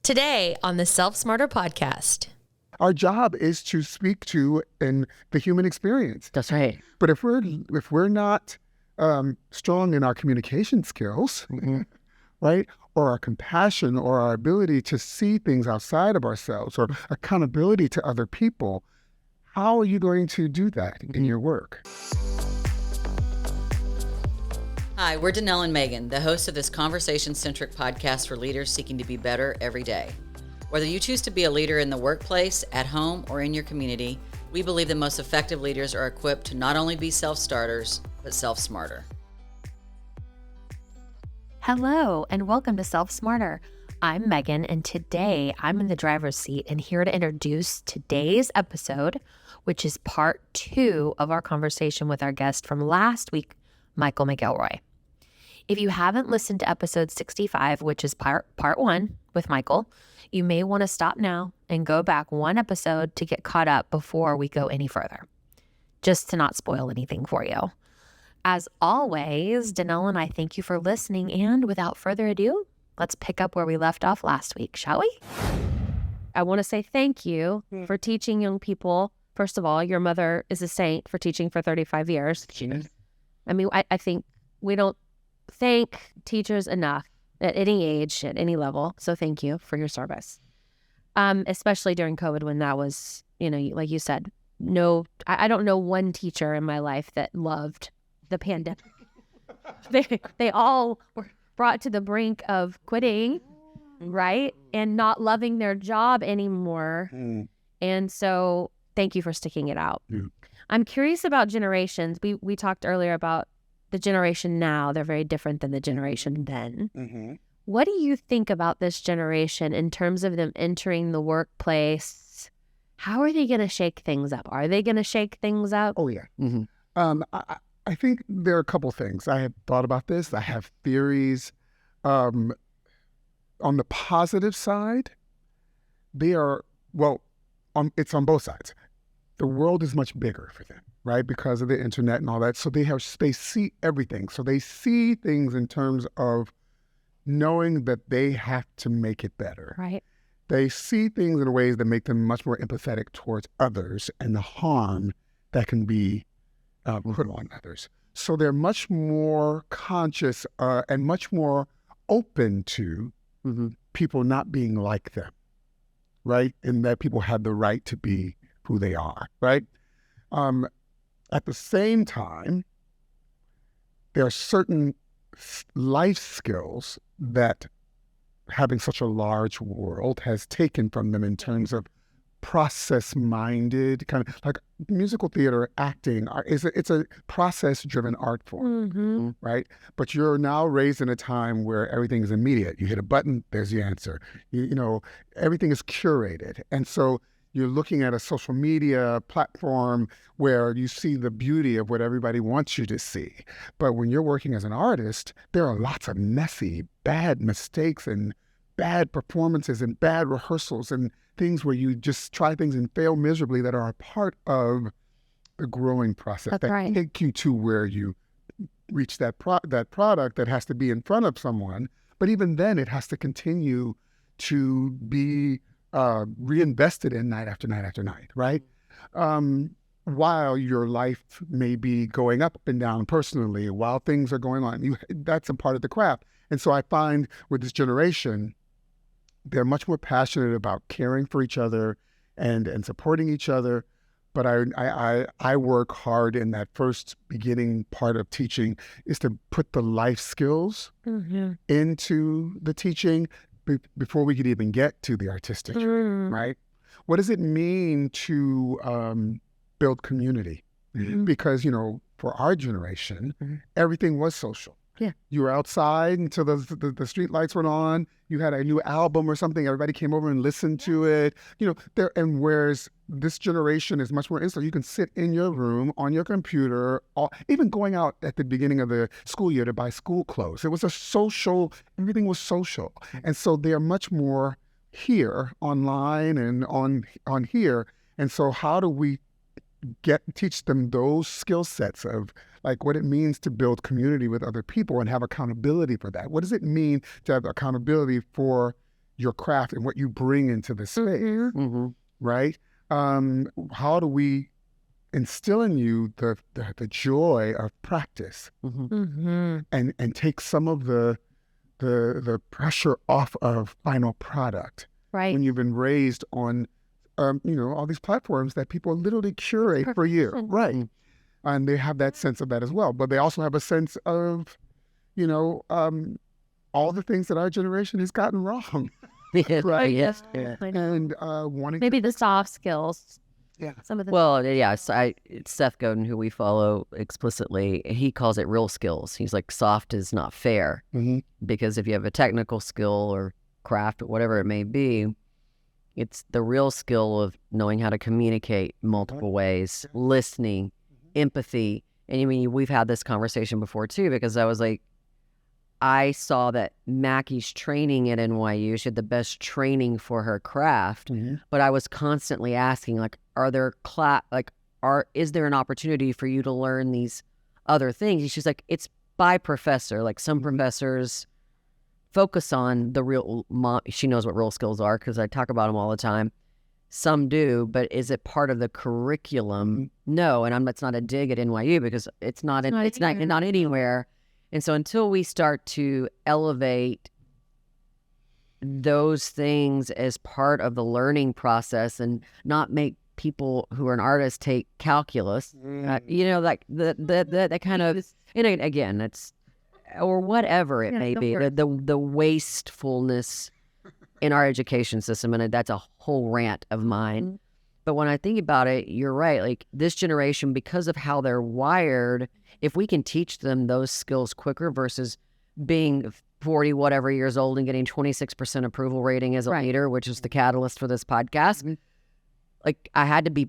Today on the Self Smarter podcast. Our job is to speak to the human experience. That's right. But if we're not strong in our communication skills, right, or our compassion, or our ability to see things outside of ourselves, or accountability to other people, how are you going to do that in your work? Hi, we're Danelle and Megan, the hosts of this conversation-centric podcast for leaders seeking to be better every day. Whether you choose to be a leader in the workplace, at home, or in your community, we believe the most effective leaders are equipped to not only be self-starters, but self-smarter. Hello, and welcome to Self Smarter. I'm Megan, and today I'm in the driver's seat and here to introduce today's episode, which is part 2 of our conversation with our guest from last week, Michael McElroy. If you haven't listened to episode 65, which is part 1 with Michael, you may want to stop now and go back one episode to get caught up before we go any further, just to not spoil anything for you. As always, Danelle and I thank you for listening, and without further ado, let's pick up where we left off last week, shall we? I want to say thank you for teaching young people. First of all, your mother is a saint for teaching for 35 years. I mean, I think we don't thank teachers enough at any age, at any level. So thank you for your service, especially during COVID when that was, like you said, I don't know one teacher in my life that loved the pandemic. They all were brought to the brink of quitting, right? And not loving their job anymore. And so thank you for sticking it out. I'm curious about generations. We talked earlier about the generation now. They're very different than the generation then. What do you think about this generation in terms of them entering the workplace? How are they going to shake things up? Are they going to shake things up? Oh, yeah. I think there are a couple things. I have thought about this. I have theories. On the positive side, it's on both sides. The world is much bigger for them, right? Because of the internet and all that. So they see everything. So they see things in terms of knowing that they have to make it better. Right. They see things in ways that make them much more empathetic towards others and the harm that can be put on others. So they're much more conscious and much more open to people not being like them, right? And that people have the right to be who they are, right? At the same time, there are certain life skills that having such a large world has taken from them in terms of process-minded, kind of like musical theater, acting. It's a process-driven art form, right? But you're now raised in a time where everything is immediate. You hit a button, there's the answer. Everything is curated. And so you're looking at a social media platform where you see the beauty of what everybody wants you to see. But when you're working as an artist, there are lots of messy, bad mistakes and bad performances and bad rehearsals and things where you just try things and fail miserably that are a part of the growing process. That's take you to where you reach that product that has to be in front of someone. But even then, it has to continue to be reinvested in night after night after night, right? While your life may be going up and down personally, while things are going on, that's a part of the craft. And so I find with this generation, they're much more passionate about caring for each other and supporting each other. But I work hard in that first beginning part of teaching is to put the life skills into the teaching before we could even get to the artistic, right? What does it mean to build community? Because, for our generation, everything was social. Yeah. You were outside until the street lights went on. You had a new album or something. Everybody came over and listened to it. And whereas this generation is much more instant. You can sit in your room on your computer, even going out at the beginning of the school year to buy school clothes. It was everything was social. And so they are much more here online and on here. And so how do we teach them those skill sets of like what it means to build community with other people and have accountability for that? What does it mean to have accountability for your craft and what you bring into the space, Mm-hmm. right? How do we instill in you the joy of practice and take some of the pressure off of final product Right. when you've been raised on all these platforms that people literally curate for you, right? And they have that sense of that as well, but they also have a sense of all the things that our generation has gotten wrong. Right. Yes. And wanting Maybe the soft skills. Yeah. Some of the Well, yeah, so it's Seth Godin, who we follow explicitly. He calls it real skills. He's like, soft is not fair. Because if you have a technical skill or craft or whatever it may be, it's the real skill of knowing how to communicate multiple ways, listening, empathy. And I mean, we've had this conversation before too, because I was like, I saw that Mackie's training at NYU, she had the best training for her craft, but I was constantly asking, like, is there an opportunity for you to learn these other things? And she's like, it's by professor. Like, some professors focus on the real, she knows what real skills are because I talk about them all the time. Some do, but is it part of the curriculum? No, and it's not a dig at NYU because it's not anywhere. And so until we start to elevate those things as part of the learning process and not make people who are an artist take calculus, like that kind of, and again, it's, or whatever it may be, the wastefulness in our education system. And that's a whole rant of mine. But when I think about it, you're right. Like, this generation, because of how they're wired, if we can teach them those skills quicker versus being 40 whatever years old and getting 26% approval rating as a leader, which is the catalyst for this podcast, like, I had to be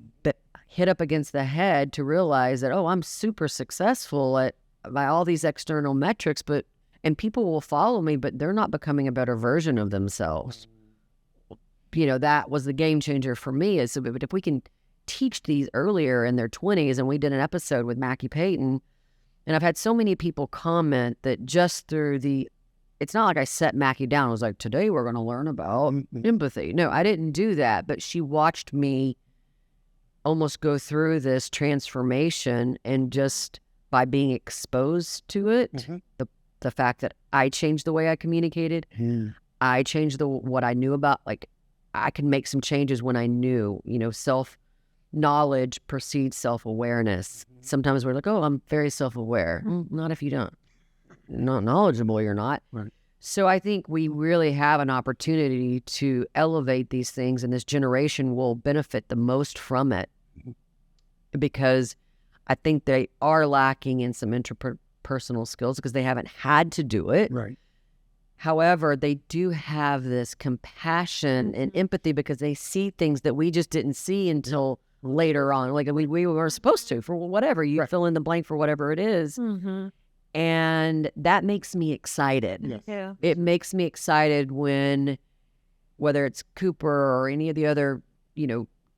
hit up against the head to realize that, I'm super successful by all these external metrics, and people will follow me, but they're not becoming a better version of themselves. That was the game changer for me. But if we can teach these earlier in their 20s, and we did an episode with Mackie Payton, and I've had so many people comment that just through it's not like I set Mackie down. I was like, today we're going to learn about empathy. No, I didn't do that. But she watched me almost go through this transformation, and just by being exposed to it, the fact that I changed the way I communicated, I changed what I knew about, like, I can make some changes when I knew, self-knowledge precedes self-awareness. Sometimes we're like, I'm very self-aware. Not if you don't. Not knowledgeable, you're not. Right. So I think we really have an opportunity to elevate these things, and this generation will benefit the most from it, because I think they are lacking in some interpersonal skills because they haven't had to do it. Right. However, they do have this compassion and empathy because they see things that we just didn't see until later on. Like, we were supposed to, for whatever, you fill in the blank for whatever it is. And that makes me excited. Yes. Yeah. It makes me excited when, whether it's Cooper or any of the other,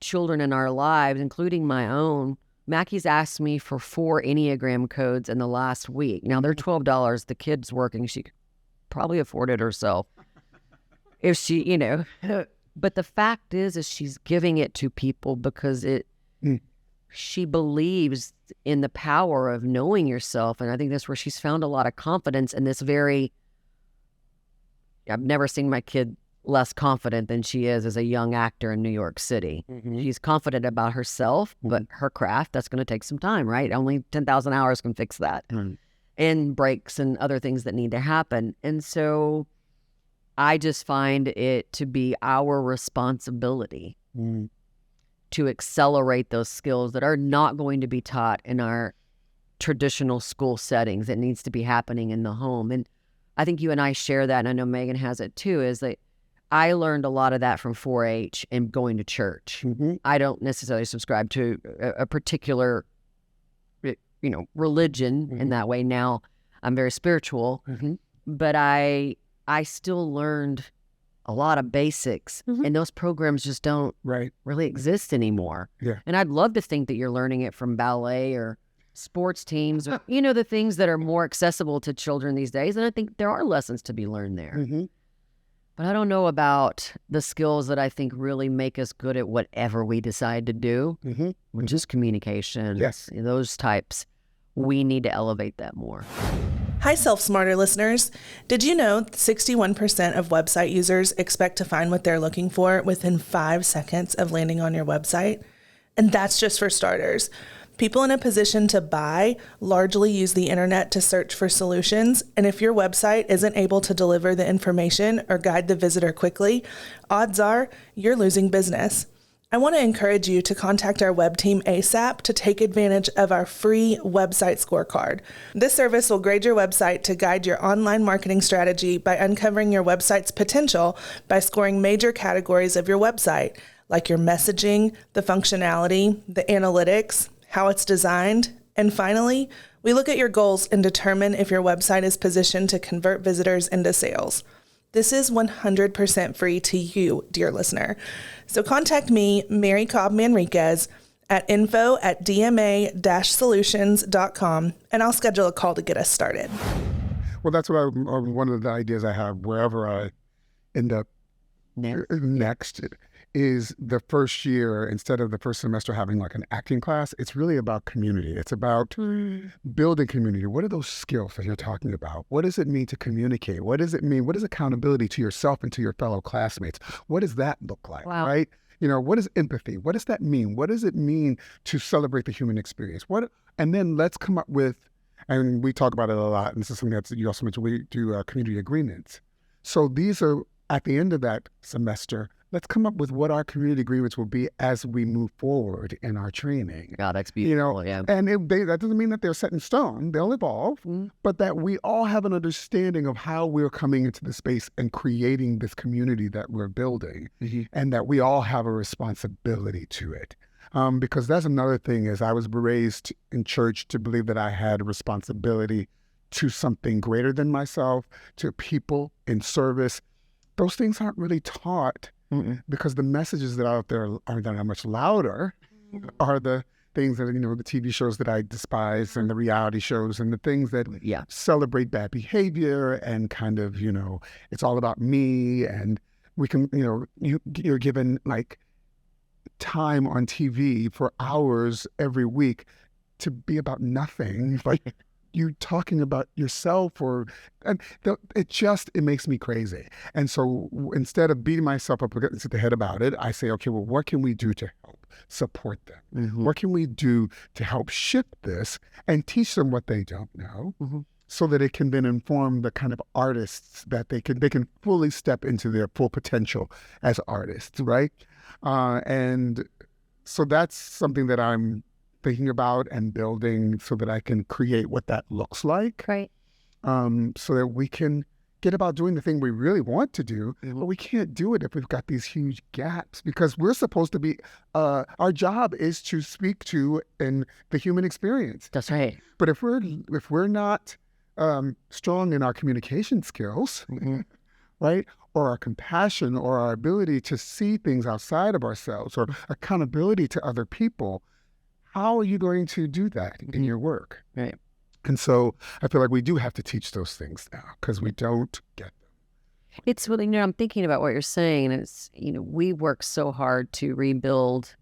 children in our lives, including my own, Mackie's asked me for 4 Enneagram codes in the last week. Now, they're $12. The kid's working. She could probably afford it herself if she, but the fact is she's giving it to people because she believes in the power of knowing yourself. And I think that's where she's found a lot of confidence in this I've never seen my kid less confident than she is as a young actor in New York City. She's confident about herself, but her craft, that's going to take some time, right? Only 10,000 hours can fix that. And breaks and other things that need to happen. And so I just find it to be our responsibility to accelerate those skills that are not going to be taught in our traditional school settings. It needs to be happening in the home. And I think you and I share that, and I know Megan has it too, is that I learned a lot of that from 4-H and going to church. I don't necessarily subscribe to a particular religion in that way. Now I'm very spiritual, but I still learned a lot of basics, and those programs just don't really exist anymore. Yeah. And I'd love to think that you're learning it from ballet or sports teams, or, the things that are more accessible to children these days. And I think there are lessons to be learned there. But I don't know about the skills that I think really make us good at whatever we decide to do, which is communication. Yes. Those types. We need to elevate that more. Hi, Self Smarter listeners. Did you know 61% of website users expect to find what they're looking for within 5 seconds of landing on your website? And that's just for starters. People in a position to buy largely use the internet to search for solutions, and if your website isn't able to deliver the information or guide the visitor quickly, odds are you're losing business. I want to encourage you to contact our web team ASAP to take advantage of our free website scorecard. This service will grade your website to guide your online marketing strategy by uncovering your website's potential by scoring major categories of your website, like your messaging, the functionality, the analytics, how it's designed, and finally, we look at your goals and determine if your website is positioned to convert visitors into sales. This is 100% free to you, dear listener. So contact me, Mary Cobb Manriquez, at info@dma-solutions.com, and I'll schedule a call to get us started. Well, that's what one of the ideas I have wherever I end up next is the first year, instead of the first semester having like an acting class, it's really about community. It's about building community. What are those skills that you're talking about? What does it mean to communicate? What does it mean? What is accountability to yourself and to your fellow classmates? What does that look like, right? What is empathy? What does that mean? What does it mean to celebrate the human experience? And then let's come up with, and we talk about it a lot, and this is something that you also mentioned, we do community agreements. So these are, at the end of that semester, let's come up with what our community agreements will be as we move forward in our training. God, that's beautiful, yeah. And that doesn't mean that they're set in stone. They'll evolve, but that we all have an understanding of how we're coming into the space and creating this community that we're building, and that we all have a responsibility to it. Because that's another thing, is I was raised in church to believe that I had a responsibility to something greater than myself, to people in service. Those things aren't really taught. Because the messages that are out there are that are much louder are the things that, the TV shows that I despise and the reality shows and the things that celebrate bad behavior and kind of, it's all about me. And we can, you're given like time on TV for hours every week to be about nothing. Like, you talking about yourself, it makes me crazy. And so instead of beating myself up against the head about it, I say, okay, well, what can we do to help support them? What can we do to help shift this and teach them what they don't know, so that it can then inform the kind of artists that they can fully step into their full potential as artists, right? And so that's something that I'm thinking about and building so that I can create what that looks like. Right. So that we can get about doing the thing we really want to do, but we can't do it if we've got these huge gaps, because we're supposed to be, our job is to speak to the human experience. That's right. But if we're not strong in our communication skills, right, or our compassion or our ability to see things outside of ourselves or accountability to other people, how are you going to do that in your work? Right. And so I feel like we do have to teach those things now, because we don't get them. It's really, I'm thinking about what you're saying. And it's, we worked so hard to rebuild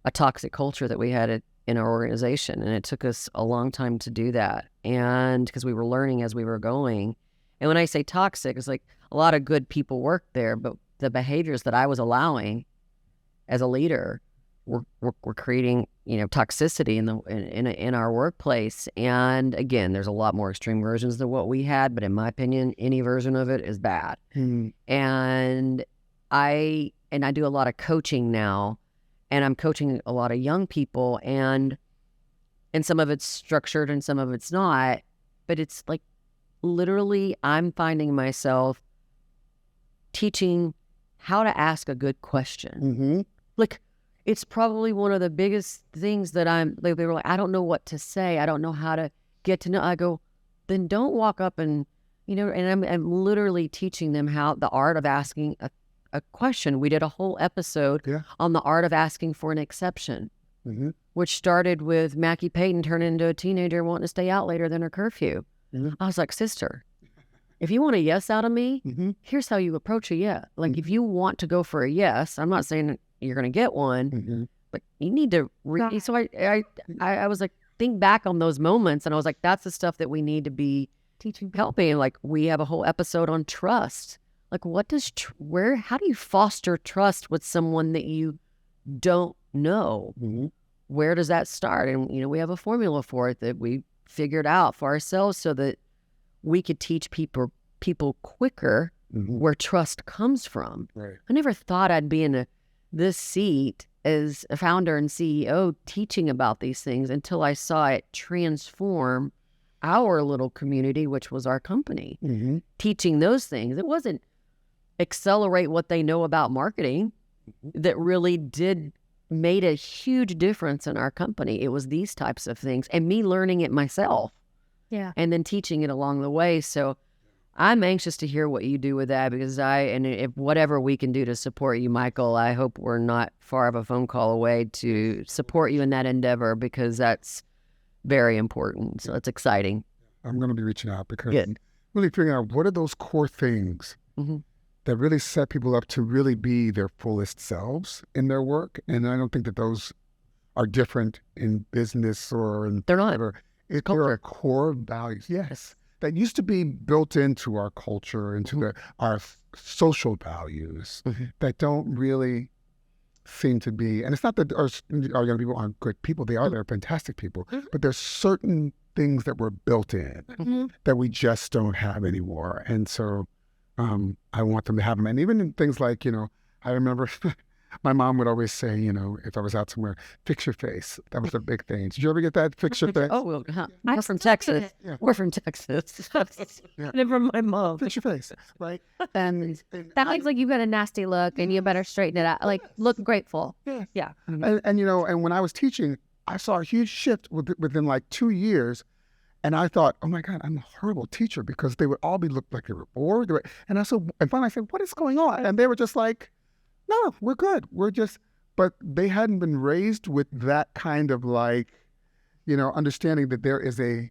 a toxic culture that we had in our organization. And it took us a long time to do that. And because we were learning as we were going. And when I say toxic, it's like a lot of good people work there, but the behaviors that I was allowing as a leader were creating, toxicity in our workplace. And again, there's a lot more extreme versions than what we had, but in my opinion, any version of it is bad. And I do a lot of coaching now, and I'm coaching a lot of young people, and some of it's structured and some of it's not, but it's like literally I'm finding myself teaching how to ask a good question. Like, it's probably one of the biggest things that they were like, I don't know what to say. I don't know how to get to know. I go, then don't walk up and, and I'm literally teaching them how the art of asking a question. We did a whole episode on the art of asking for an exception, which started with Mackie Payton turning into a teenager wanting to stay out later than her curfew. I was like, sister, if you want a yes out of me, Mm-hmm. here's how you approach a yes. Like if you want to go for a yes, I'm not saying you're going to get one, Mm-hmm. but you need to so I was like, think back on those moments, and I was like, that's the stuff that we need to be teaching, helping. Like we have a whole episode on trust. Like what does how do you foster trust with someone that you don't know? Mm-hmm. Where does that start? And we have a formula for it that we figured out for ourselves so that we could teach people quicker where trust comes from. Right. I never thought I'd be in this seat as a founder and CEO teaching about these things until I saw it transform our little community, which was our company, teaching those things. It wasn't accelerate what they know about marketing that really made a huge difference in our company. It was these types of things and me learning it myself. Yeah. And then teaching it along the way. So I'm anxious to hear what you do with that because if whatever we can do to support you, Michael, I hope we're not far of a phone call away to support you in that endeavor because that's very important. So it's exciting. I'm going to be reaching out because Good. really figuring out what are those core things that really set people up to really be their fullest selves in their work. And I don't think that those are different in business or in They're not. whatever. There Culture. are core values, yes, that used to be built into our culture, into our social values that don't really seem to be. And it's not that our young people aren't good people; they are. They're fantastic people. But there's certain things that were built in that we just don't have anymore. And so I want them to have them. And even in things like, I remember. My mom would always say, if I was out somewhere, fix your face. That was a big thing. Did you ever get that? Fix your face. Oh, we're from Texas. Yeah. We're from Texas. Never my mom. Fix your face, right? And That looks like you've got a nasty look and you better straighten it out. Like, look grateful. yeah. Yeah. And when I was teaching, I saw a huge shift within like 2 years. And I thought, oh my God, I'm a horrible teacher because they would all look like they were bored. And finally I said, what is going on? And they were just like, no, we're good. But they hadn't been raised with that kind of understanding that there is a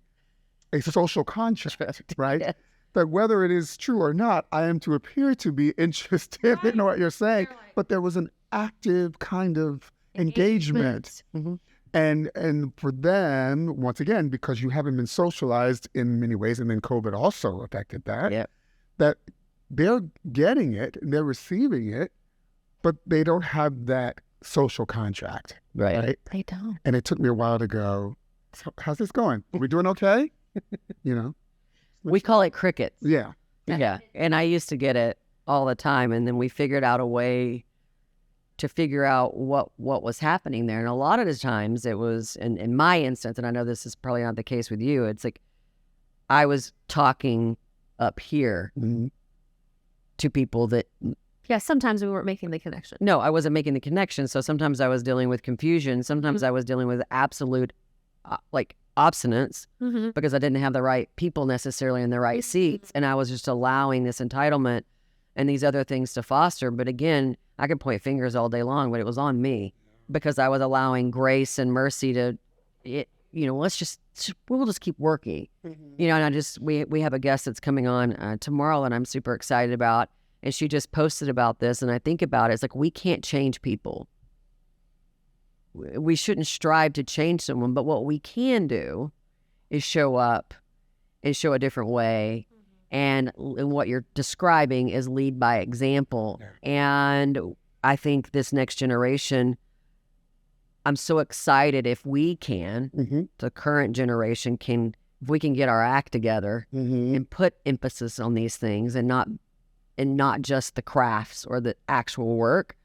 social contract, right? Yeah. That whether it is true or not, I am to appear to be interested in what you're saying. But there was an active kind of engagement. And for them, once again, because you haven't been socialized in many ways, and then COVID also affected that, that they're getting it, and they're receiving it, but they don't have that social contract, right? They don't. And it took me a while to go, how's this going? Are we doing okay? We call it crickets. Yeah. Yeah. And I used to get it all the time. And then we figured out a way to figure out what was happening there. And a lot of the times it was, in my instance, and I know this is probably not the case with you, it's like I was talking up here to people that... Yeah, sometimes we weren't making the connection. No, I wasn't making the connection. So sometimes I was dealing with confusion. Sometimes I was dealing with absolute obstinance because I didn't have the right people necessarily in the right seats. And I was just allowing this entitlement and these other things to foster. But again, I could point fingers all day long, but it was on me because I was allowing grace and mercy to, we'll just keep working. And we have a guest that's coming on tomorrow and I'm super excited about. And she just posted about this, and I think about it. It's like we can't change people. We shouldn't strive to change someone, but what we can do is show up and show a different way. And what you're describing is lead by example. And I think this next generation, I'm so excited if we can, the current generation can, if we can get our act together and put emphasis on these things and not just the crafts or the actual work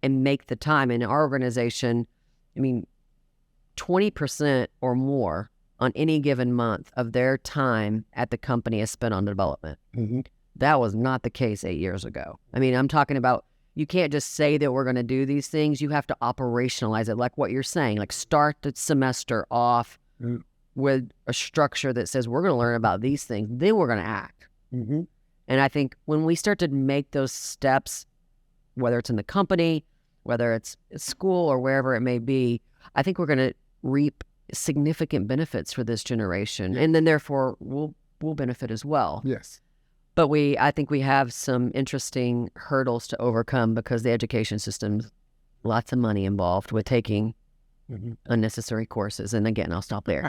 and make the time. In our organization, 20% or more on any given month of their time at the company is spent on development. That was not the case 8 years ago. I'm talking about, you can't just say that we're going to do these things. You have to operationalize it, like what you're saying, like start the semester off with a structure that says we're going to learn about these things, then we're going to act. And I think when we start to make those steps, whether it's in the company, whether it's at school or wherever it may be, I think we're going to reap significant benefits for this generation. And then therefore we'll benefit as well. Yes. But I think we have some interesting hurdles to overcome because the education system's lots of money involved with taking unnecessary courses. And again, I'll stop there.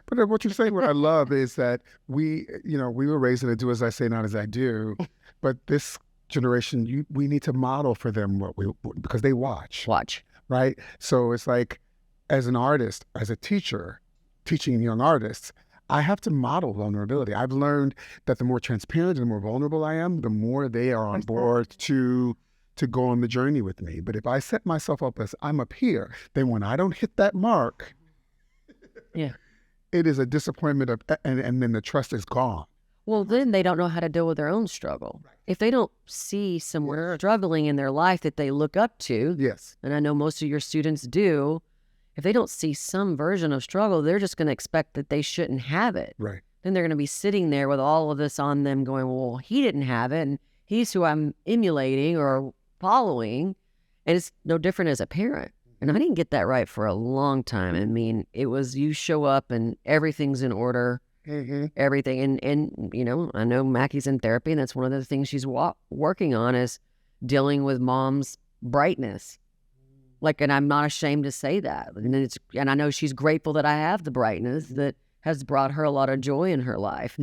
But what you're saying, what I love is that we were raised in a do as I say, not as I do. But this generation, we need to model for them because they watch. Right? So it's like, as an artist, as a teacher, teaching young artists, I have to model vulnerability. I've learned that the more transparent and the more vulnerable I am, the more they are on board to go on the journey with me. But if I set myself up as I'm up here, then when I don't hit that mark, it is a disappointment and then the trust is gone. Well, then they don't know how to deal with their own struggle. Right. If they don't see someone struggling in their life that they look up to, and I know most of your students do, if they don't see some version of struggle, they're just going to expect that they shouldn't have it. Right. Then they're going to be sitting there with all of this on them going, well, he didn't have it, and he's who I'm emulating or following, and it's no different as a parent. And I didn't get that right for a long time. I mean, it was you show up and everything's in order, everything. And I know Mackie's in therapy, and that's one of the things she's working on is dealing with mom's brightness. And I'm not ashamed to say that. And I know she's grateful that I have the brightness that has brought her a lot of joy in her life.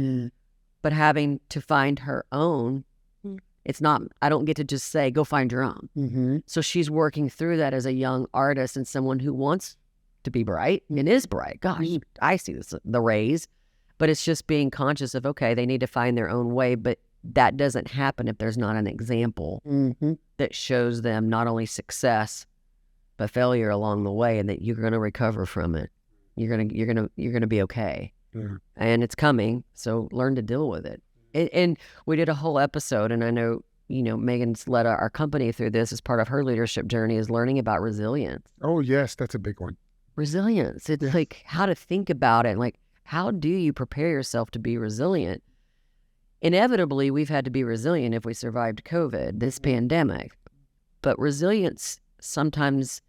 But having to find her own, it's not, I don't get to just say, go find your own. So she's working through that as a young artist and someone who wants to be bright and is bright. Gosh, I see the rays, but it's just being conscious of, okay, they need to find their own way, but that doesn't happen if there's not an example that shows them not only success, but failure along the way, and that you're going to recover from it. You're going to be okay. And it's coming. So learn to deal with it. And we did a whole episode, and I know, Megan's led our company through this as part of her leadership journey, is learning about resilience. Oh, yes, that's a big one. Resilience. It's like how to think about it. Like, how do you prepare yourself to be resilient? Inevitably, we've had to be resilient if we survived COVID, this pandemic. But resilience, sometimes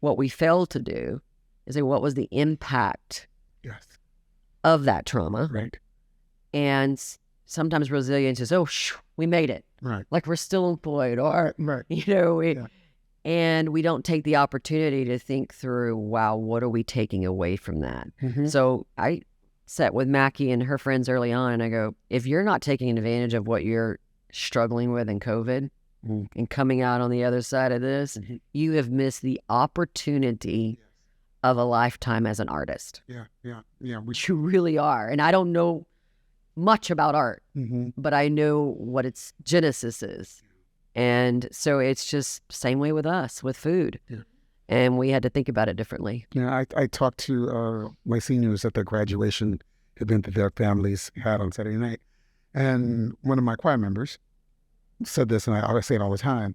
what we fail to do is say, what was the impact of that trauma? Right. And sometimes resilience is, we made it. Right. Like we're still employed, or, and we don't take the opportunity to think through, wow, what are we taking away from that? So I sat with Mackie and her friends early on, and I go, if you're not taking advantage of what you're struggling with in COVID and coming out on the other side of this, you have missed the opportunity of a lifetime as an artist. Which you really are. And I don't know much about art, but I know what its genesis is. And so it's just same way with us, with food. And we had to think about it differently. I talked to my seniors at their graduation event that their families had on Saturday night. And one of my choir members said this, and I always say it all the time,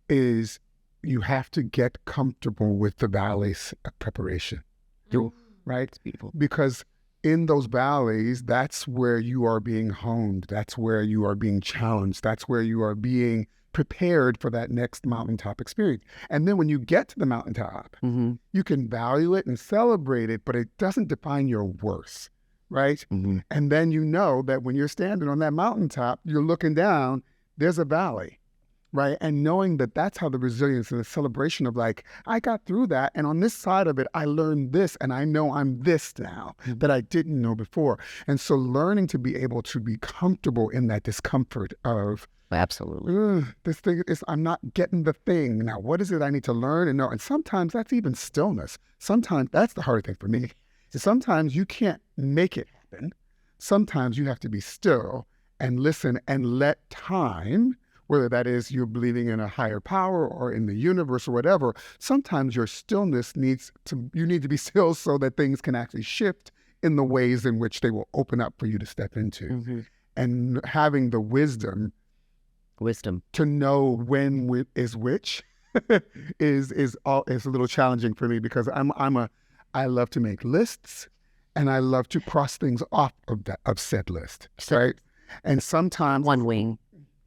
is you have to get comfortable with the valleys of preparation. Right? It's beautiful. Because in those valleys, that's where you are being honed. That's where you are being challenged. That's where you are being prepared for that next mountaintop experience. And then when you get to the mountaintop, you can value it and celebrate it, but it doesn't define your worth, right? And then you know that when you're standing on that mountaintop, you're looking down, there's a valley, right? And knowing that that's how the resilience and the celebration of like, I got through that, and on this side of it, I learned this, and I know I'm this now that I didn't know before. And so learning to be able to be comfortable in that discomfort of, absolutely, this thing is, I'm not getting the thing. Now, what is it I need to learn and know? And sometimes that's even stillness. Sometimes that's the hard thing for me. Sometimes you can't make it happen. Sometimes you have to be still and listen and let time, whether that is you're believing in a higher power or in the universe or whatever, sometimes your stillness you need to be still so that things can actually shift in the ways in which they will open up for you to step into. And having the wisdom to know when is which is a little challenging for me, because I love to make lists, and I love to cross things off of said list, right? And sometimes one wing.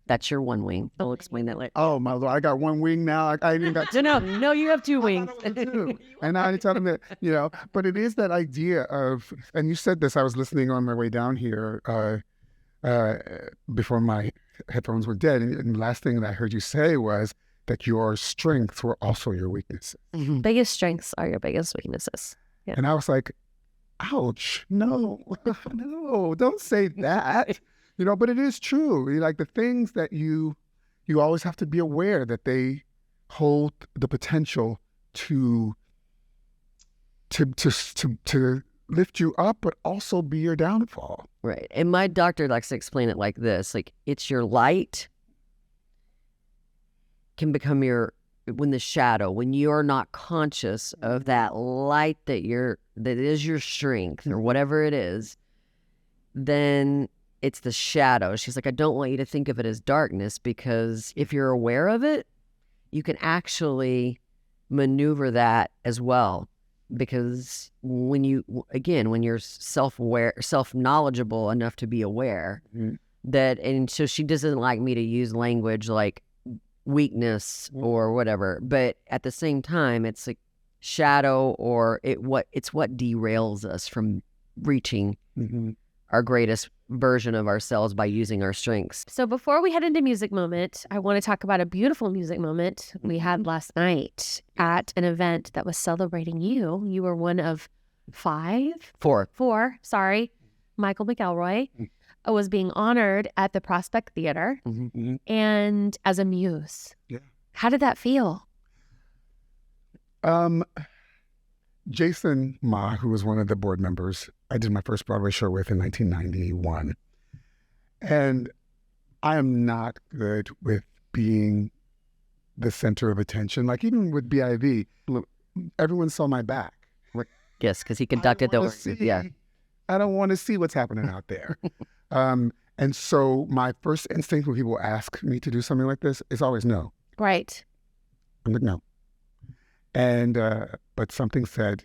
That's your one wing. I'll explain that later. Oh my Lord, I got one wing now. I even got no, you have two wings. And I tell them that, but it is that idea of, and you said this, I was listening on my way down here, before my headphones were dead. And the last thing that I heard you say was that your strengths were also your weaknesses. Biggest strengths are your biggest weaknesses. Yeah. And I was like, ouch, no, no, don't say that. But it is true. Like the things that you always have to be aware that they hold the potential to lift you up, but also be your downfall. Right. And my doctor likes to explain it like this. Like, it's your light can become when the shadow, when you're not conscious of that light that is your strength or whatever it is, then it's the shadow. She's like, I don't want you to think of it as darkness, because if you're aware of it, you can actually maneuver that as well. Because when you're self-aware, self-knowledgeable enough to be aware and so she doesn't like me to use language like weakness or whatever, but at the same time, it's like shadow, or it's what derails us from reaching our greatest version of ourselves by using our strengths. So before we head into music moment, I want to talk about a beautiful music moment we had last night at an event that was celebrating you. You were one of four, Michael McElroy was being honored at the Prospect Theater and as a muse. Yeah. How did that feel? Jason Ma, who was one of the board members, I did my first Broadway show with in 1991. And I am not good with being the center of attention. Like even with BIV, everyone saw my back. Yes, because he conducted the work. Yeah. I don't want to see what's happening out there. And so my first instinct when people ask me to do something like this is always no. Right. I'm like, no. And, but something said,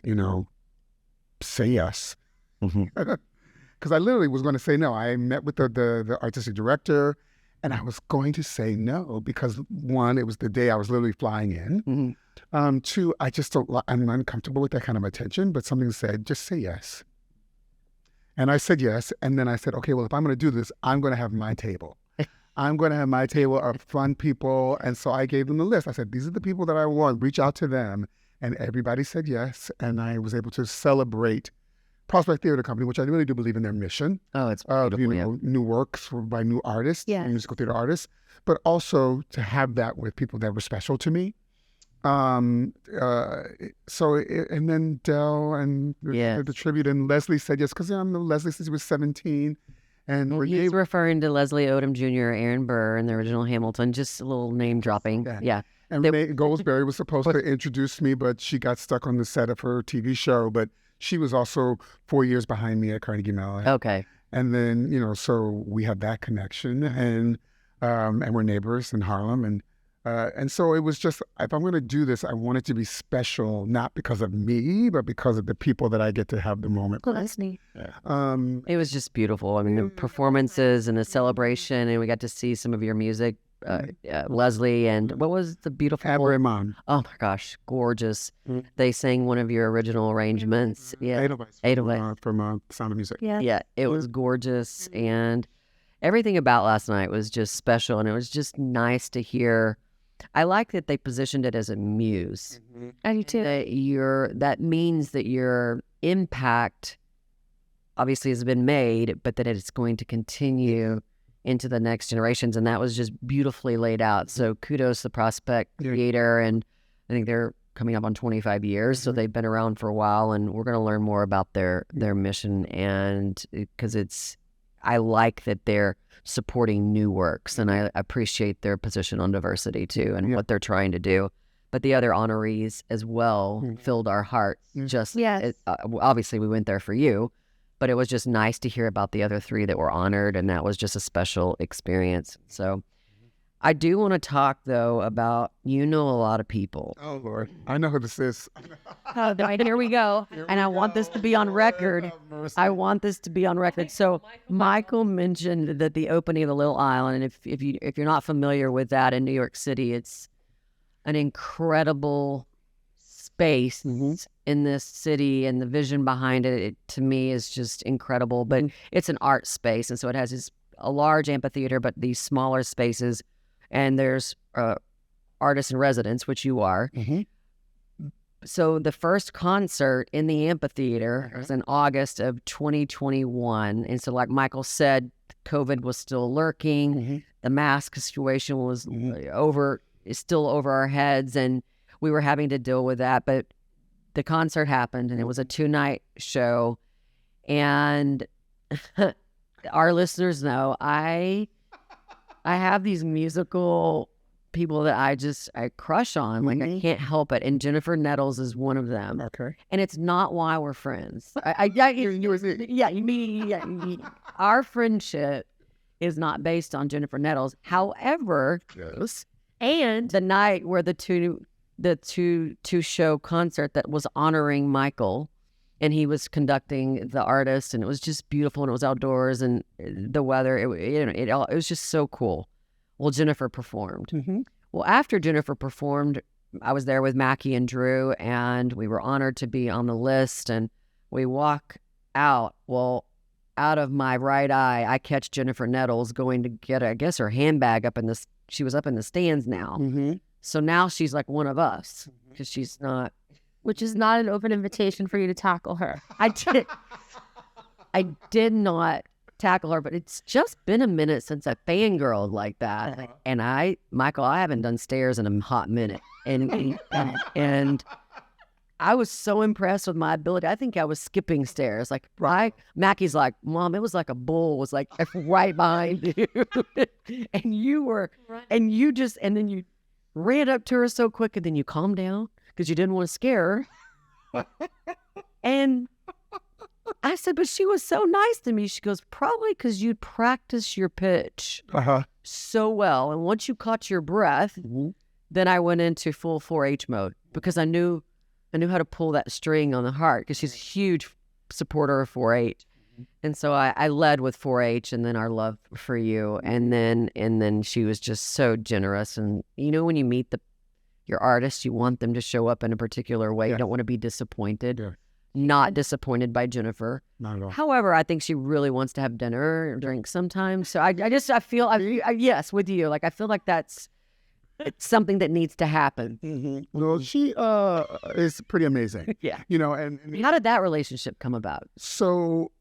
say yes. Because I literally was going to say no. I met with the artistic director, and I was going to say no because, one, it was the day I was literally flying in. Two, I'm uncomfortable with that kind of attention, but something said, just say yes. And I said yes. And then I said, okay, well, if I'm going to do this, I'm going to have my table. I'm going to have my table of fun people. And so I gave them the list. I said, these are the people that I want. Reach out to them. And everybody said yes. And I was able to celebrate Prospect Theater Company, which I really do believe in their mission. Oh, it's beautiful. New works by new artists, musical theater artists, but also to have that with people that were special to me. And then Dell and the tribute, and Leslie said yes, because I know Leslie since he was 17. And he's referring to Leslie Odom Jr., Aaron Burr, and the original Hamilton, just a little name dropping. Yeah. And Renee Goldsberry was supposed to introduce me, but she got stuck on the set of her TV show. But she was also 4 years behind me at Carnegie Mellon. Okay. And then, so we had that connection, and we're neighbors in Harlem. And so it was just, if I'm going to do this, I want it to be special, not because of me, but because of the people that I get to have the moment. Well, that's neat. It was just beautiful. I mean, the performances and the celebration, and we got to see some of your music, Leslie, and what was the beautiful... Abraham. Oh my gosh, gorgeous. They sang one of your original arrangements. Yeah. Edelweiss. From Sound of Music. Yeah, it was gorgeous, and everything about last night was just special, and it was just nice to hear. I like that they positioned it as a muse. I do too. That means that your impact obviously has been made, but that it's going to continue into the next generations, and that was just beautifully laid out. So kudos to the Prospect Theater, and I think they're coming up on 25 years, so they've been around for a while, and we're going to learn more about their mission, and because I like that they're supporting new works, and I appreciate their position on diversity too, and what they're trying to do. But the other honorees as well filled our hearts. Obviously we went there for you, but it was just nice to hear about the other three that were honored, and that was just a special experience. So I do want to talk, though, about, a lot of people. Oh, Lord. I know who this is. Here we go. I want this to be on record. So Michael mentioned that the opening of the Little Island, and if you're not familiar with that in New York City, it's an incredible space in this city, and the vision behind it to me is just incredible. But it's an art space, and so it has this a large amphitheater, but these smaller spaces, and there's artists in residence, which you are. Mm-hmm. So the first concert in the amphitheater was in August of 2021. And so like Michael said, COVID was still lurking. Mm-hmm. The mask situation was still over our heads, and we were having to deal with that. But the concert happened, and it was a 2-night show. And our listeners know I have these musical people that I crush on. Like, I can't help it. And Jennifer Nettles is one of them. Okay. And it's not why we're friends. Our friendship is not based on Jennifer Nettles. However, Yes. and the night where the two show concert that was honoring Michael, and he was conducting the artist, and it was just beautiful, and it was outdoors, and the weather, it was just so cool. Well, Jennifer performed. Mm-hmm. Well, after Jennifer performed, I was there with Mackie and Drew, and we were honored to be on the list, and we walk out. Well, out of my right eye, I catch Jennifer Nettles going to get, I guess, her handbag she was up in the stands now. Mm-hmm. So now she's like one of us, because she's not. Which is not an open invitation for you to tackle her. I did not tackle her, but it's just been a minute since I fangirled like that. And Michael, I haven't done stairs in a hot minute. And I was so impressed with my ability. I think I was skipping stairs. Like, Mackie's like, Mom, it was like a bull was like right behind you. And you were, and then you ran up to her so quick, and then you calmed down because you didn't want to scare her. And I said, but she was so nice to me. She goes, probably because you'd practice your pitch so well. And once you caught your breath, then I went into full 4-H mode, because I knew how to pull that string on the heart, because she's a huge supporter of 4-H. And so I led with 4-H, and then our love for you. And then she was just so generous. And when you meet your artist, you want them to show up in a particular way. You don't want to be disappointed. Yeah. Not disappointed by Jennifer. Not at all. However, I think she really wants to have dinner or drink sometimes. So I feel yes, with you. Like, I feel like it's something that needs to happen. Mm-hmm. Well, she is pretty amazing. Yeah. And how did that relationship come about? So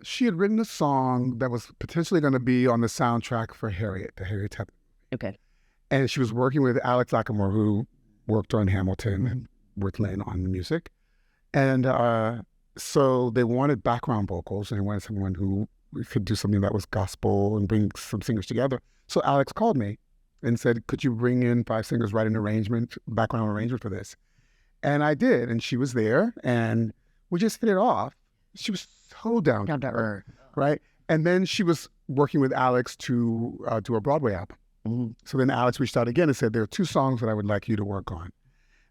she had written a song that was potentially going to be on the soundtrack for Harriet, the Harriet Tubman. Okay. And she was working with Alex Lacamoire, who worked on Hamilton and with Lynn on the music. And so they wanted background vocals, and they wanted someone who could do something that was gospel and bring some singers together. So Alex called me and said, could you bring in 5 singers, write an background arrangement for this? And I did, and she was there, and we just hit it off. She was so down to earth, right? And then she was working with Alex to do a Broadway album. Mm-hmm. So then Alex reached out again and said, there are 2 songs that I would like you to work on.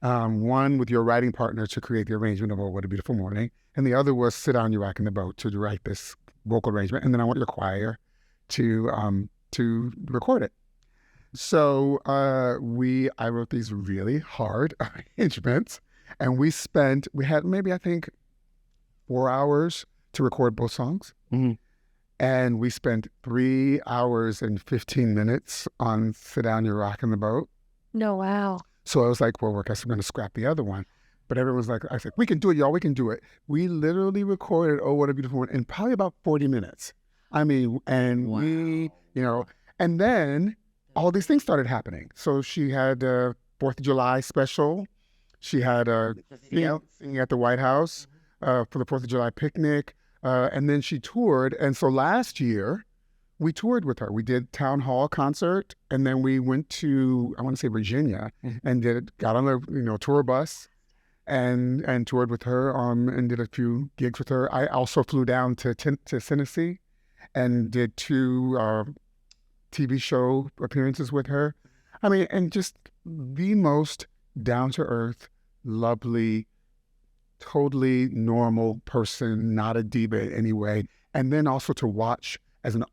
One with your writing partner to create the arrangement of Oh, What a Beautiful Morning. And the other was Sit On Your Rock in the Boat to write this vocal arrangement. And then I want your choir to record it. So I wrote these really hard arrangements, and we had maybe, I think, 4 hours to record both songs. Mm-hmm. And we spent 3 hours and 15 minutes on Sit Down, Your Rock in the Boat. No, wow. So I was like, well, I guess we're going to scrap the other one. But everyone was like, I said, we can do it, y'all. We can do it. We literally recorded Oh, What a Beautiful Morning in probably about 40 minutes. I mean, and wow. And then all these things started happening. So she had a 4th of July special. She had singing at the White House for the 4th of July picnic. And then she toured. And so last year, we toured with her. We did town hall concert, and then we went to, I want to say Virginia, and got on a tour bus and toured with her and did a few gigs with her. I also flew down to Tennessee and did 2 TV show appearances with her. I mean, and just the most down-to-earth, lovely, totally normal person, not a diva in any way. And then also to watch another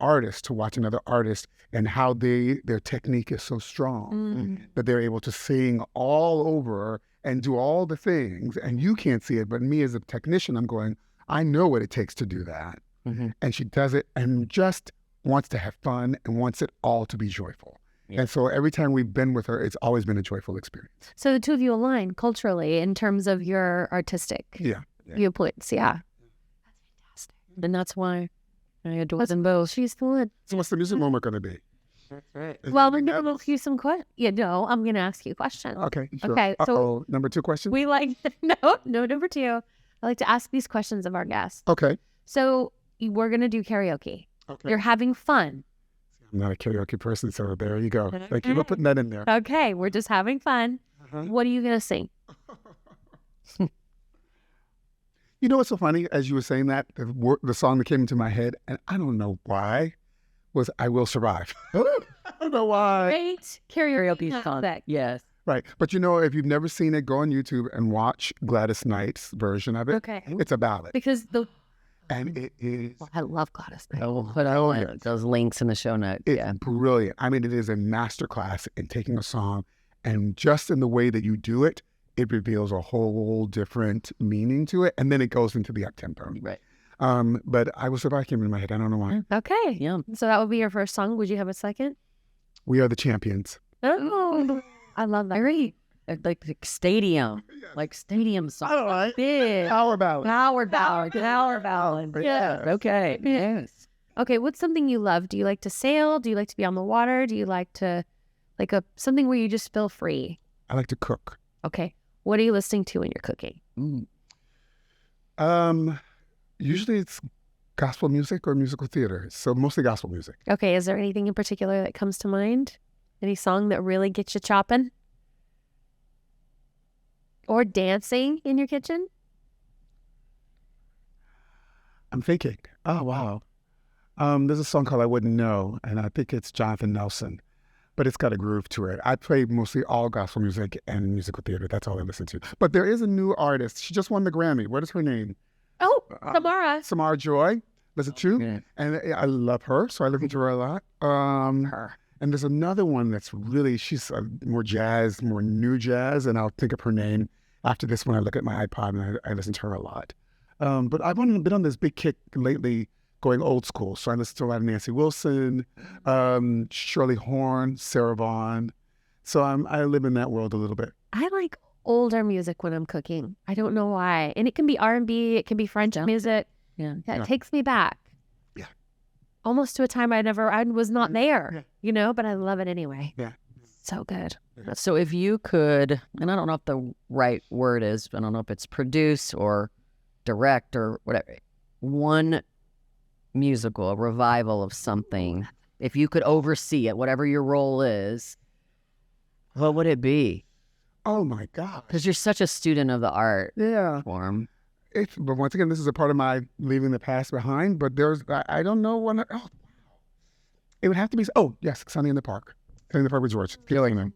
artist and how their technique is so strong that they're able to sing all over and do all the things, and you can't see it, but me as a technician, I'm going, I know what it takes to do that. Mm-hmm. And she does it, and just wants to have fun and wants it all to be joyful. Yeah. And so every time we've been with her, it's always been a joyful experience. So the two of you align culturally in terms of your artistic viewpoints. Yeah. That's fantastic. And that's why I adore them both. She's the one. So what's the music moment going to be? That's right. Well, I'm going to ask you some questions. I'm going to ask you a question. Okay. Sure. Okay, so- number 2 question? We like, no, number 2. I like to ask these questions of our guests. Okay. So we're going to do karaoke. Okay. You're having fun. I'm not a karaoke person, so there you go. Thank you for putting that in there. Okay, we're just having fun. Uh-huh. What are you going to sing? You know what's so funny? As you were saying that, the song that came into my head, and I don't know why, was I Will Survive. I don't know why. Great karaoke Karaoke song. song. Yes. Right. But if you've never seen it, go on YouTube and watch Gladys Knight's version of it. Okay. It's a ballad. Because And it is I love Gladys Knight. We'll put all those links in the show notes. it's brilliant. I mean, it is a masterclass in taking a song, and just in the way that you do it, it reveals a whole different meaning to it, and then it goes into the up-tempo. Right. But I Will Survive came in my head. I don't know why. Okay. Yeah. So that would be your first song. Would you have a second? We Are the Champions. Oh, I love that. Great. Like stadium. Like stadium song. All right. Big. Power ballad. Power ballad. Yeah. Okay. Yes. Okay. What's something you love? Do you like to sail? Do you like to be on the water? Do you like to, something where you just feel free? I like to cook. Okay. What are you listening to when you're cooking? Usually it's gospel music or musical theater. So mostly gospel music. Okay. Is there anything in particular that comes to mind? Any song that really gets you chopping? Or dancing in your kitchen? I'm thinking, oh, wow. There's a song called I Wouldn't Know, and I think it's Jonathan Nelson, but it's got a groove to it. I play mostly all gospel music and musical theater. That's all I listen to. But there is a new artist. She just won the Grammy. What is her name? Oh, Samara. Samara Joy. Listen to. Yeah. And I love her, so I listen to her a lot. Her. And there's another one that's really, she's more jazz, more new jazz, and I'll think of her name after this when I look at my iPod, and I listen to her a lot. But I've been on this big kick lately going old school. So I listen to a lot of Nancy Wilson, Shirley Horn, Sarah Vaughan. So I live in that world a little bit. I like older music when I'm cooking. I don't know why. And it can be R&B, it can be French music. Yeah. It takes me back. Yeah. Almost to a time I was not there, but I love it anyway. Yeah. So good. So if you could, and I don't know if the right word is, I don't know if it's produce or direct or whatever, one musical, a revival of something, if you could oversee it, whatever your role is, what would it be? Oh my God. Because you're such a student of the art Yeah. form. But once again, this is a part of my leaving the past behind, but I don't know when, it would have to be, yes, Sunny in the Park. Sunny in the Park with George. Feeling them.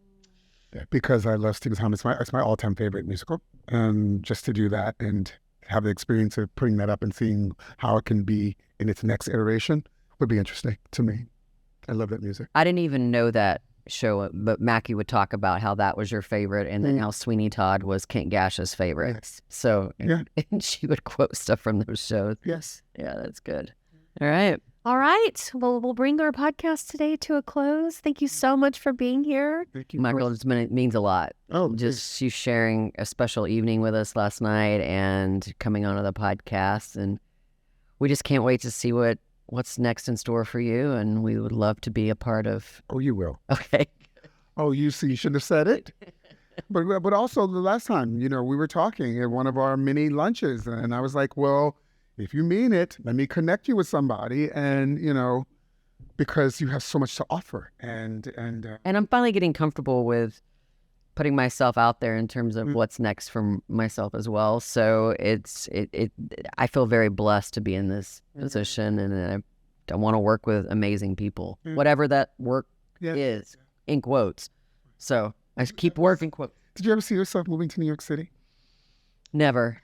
Yeah, because I love Stephen Thomas. It's my all-time favorite musical. And just to do that and have the experience of putting that up and seeing how it can be in its next iteration would be interesting to me. I love that music. I didn't even know that show, but Mackie would talk about how that was your favorite and then how Sweeney Todd was Kent Gash's favorite. Yes. So, Yeah. and she would quote stuff from those shows. Yes. Yeah, that's good. All right. All right. Well, we'll bring our podcast today to a close. Thank you so much for being here. Thank you. Michael, it means a lot. Just you sharing a special evening with us last night and coming onto the podcast. And we just can't wait to see what's next in store for you. And we would love to be a part of. Oh, you will. Okay. Oh, you shouldn't have said it. But also the last time, we were talking at one of our mini lunches, and I was like, well, if you mean it, let me connect you with somebody, and because you have so much to offer, and I'm finally getting comfortable with putting myself out there in terms of what's next for myself as well. So I feel very blessed to be in this position, and I want to work with amazing people, whatever that work is, in quotes. So I keep working quotes. Did you ever see yourself moving to New York City? Never.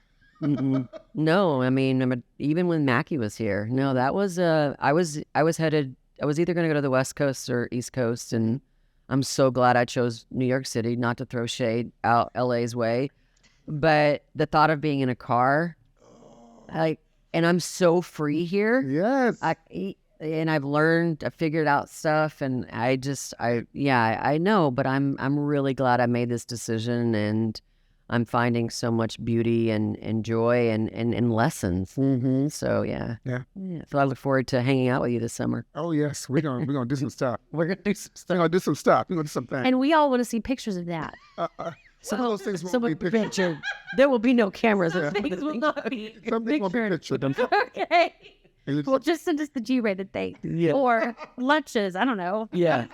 No, I mean, even when Mackie was here, no, that was I was either going to go to the West Coast or East Coast, and I'm so glad I chose New York City, not to throw shade out LA's way, but the thought of being in a car, and I'm so free here. Yes. and I've learned, I figured out stuff, and I know, but I'm really glad I made this decision, and I'm finding so much beauty and joy and lessons. Mm-hmm. So yeah. Yeah. So I look forward to hanging out with you this summer. Oh yes, we're gonna do some stuff. We're gonna do some We're stuff. gonna do some stuff. We're gonna do some things. And we all want to see pictures of that. Some of those things won't be pictured. There will be no cameras. Things will not be Some things won't be pictured. okay. And it's- Well, just send us the G-rated thing. Yeah. Or lunches. I don't know. Yeah.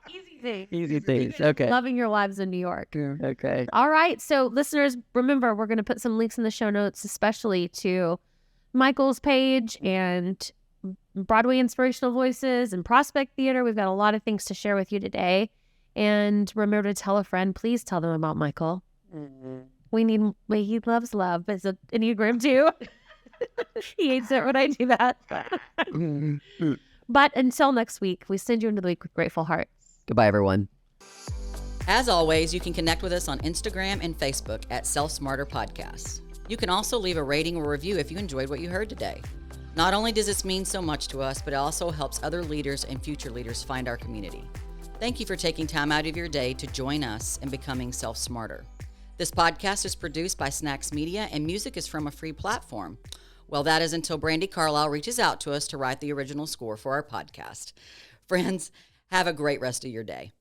Easy thing. Easy things. Okay. Loving your lives in New York. Okay. All right. So, listeners, remember, we're going to put some links in the show notes, especially to Michael's page and Broadway Inspirational Voices and Prospect Theater. We've got a lot of things to share with you today. And remember to tell a friend. Please tell them about Michael. He loves love. It's an Enneagram too. He hates it when I do that. But until next week, we send you into the week with grateful hearts. Goodbye, everyone. As always, you can connect with us on Instagram and Facebook at Self Smarter Podcasts. You can also leave a rating or review if you enjoyed what you heard today. Not only does this mean so much to us, but it also helps other leaders and future leaders find our community. Thank you for taking time out of your day to join us in becoming Self Smarter. This podcast is produced by Snacks Media, and music is from a free platform. Well, that is until Brandy Carlisle reaches out to us to write the original score for our podcast. Friends, have a great rest of your day.